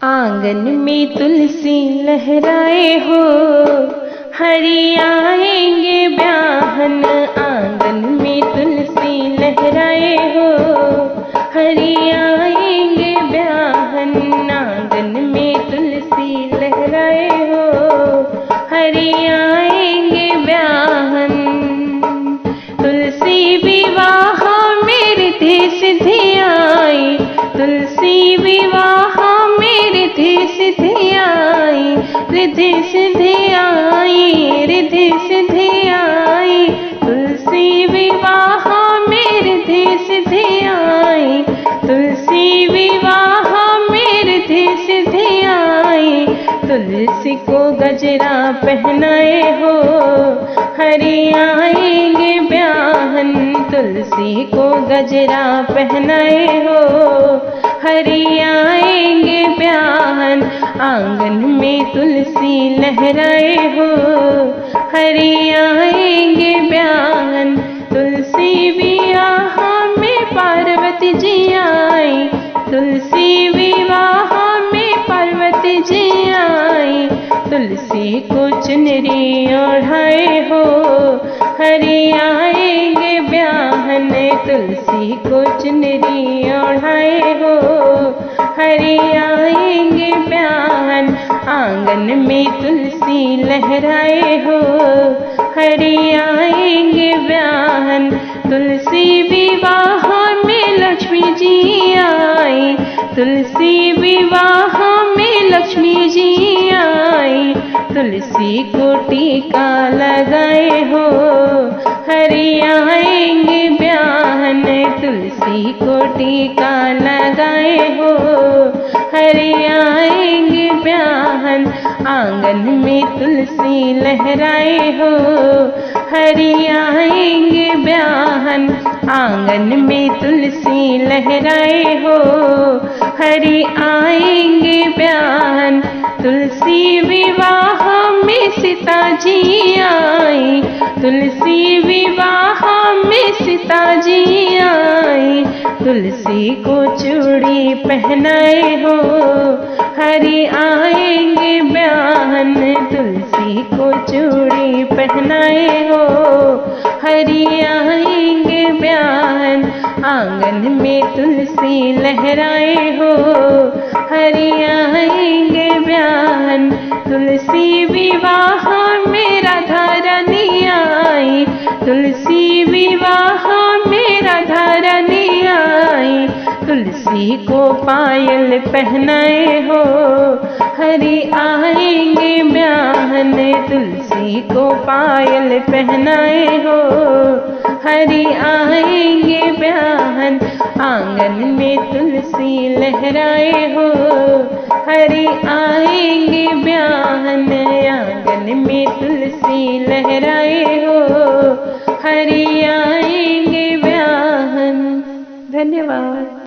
आंगन में तुलसी लहराए हो, हरि आएंगे ब्याहन। आंगन में तुलसी लहराए हो, हरि आएंगे ब्याहन। आंगन में तुलसी लहराए हो, हरि आएंगे ब्याहन। तुलसी विवाह मेरे देश धी आई, तुलसी विवाह मेरे देश धी आई, रिधि सिद्धि आई, रिधि सिद्धि आई। तुलसी विवाह मेरे देश धी आई, तुलसी विवाह मेरे देश धी आई। तुलसी को गजरा पहनाए हो, हरि आएंगे ब्याहन। तुलसी को गजरा पहनाए हो, हरि आएंगे ब्याहन। आंगन में तुलसी लहराए हो, हरि आएंगे ब्याहन। तुलसी विवाह में पार्वती जी आई, तुलसी विवाह में पार्वती जी आई। तुलसी को चुनरी ओढ़ाए हो, हरि आएंगे ब्याहन। तुलसी को चुनरी ओढ़ाए हो, हरि आएंगे ब्याहन। आंगन में तुलसी लहराए हो, हरि आएंगे ब्याहन। तुलसी विवाह में लक्ष्मी जी आई, तुलसी विवाह में लक्ष्मी जी आई। तुलसी को टीका लगाए हो, हरि आएंगे ब्याहन। तुलसी को टीका लगाए हो, हरि आएंगे ब्याहन। आंगन में तुलसी लहराए हो, हरि आएंगे ब्याहन। आंगन में तुलसी लहराए हो, हरि आएंगे ब्याहन। तुलसी विवाह में सीता जी आई, तुलसी विवाह में सीता जी आई। तुलसी को चूड़ी पहनाए हो, हरि आएंगे ब्याहन। तुलसी को चूड़ी पहनाए हो, हरि आएंगे ब्याहन। आंगन में तुलसी लहराए हो, हरि आएंगे ब्याहन। तुलसी विवाह में राधा रानी आई, तुलसी विवाह में राधा रानी आई। तुलसी को पायल पहनाए हो, हरि आएंगे ब्याहन। तुलसी को पायल पहनाए हो, हरि आएंगे ब्याहन। आंगन में तुलसी लहराए हो, हरि आएंगे ब्याहन। आंगन में तुलसी लहराए हो, हरि आएंगे ब्याहन। धन्यवाद।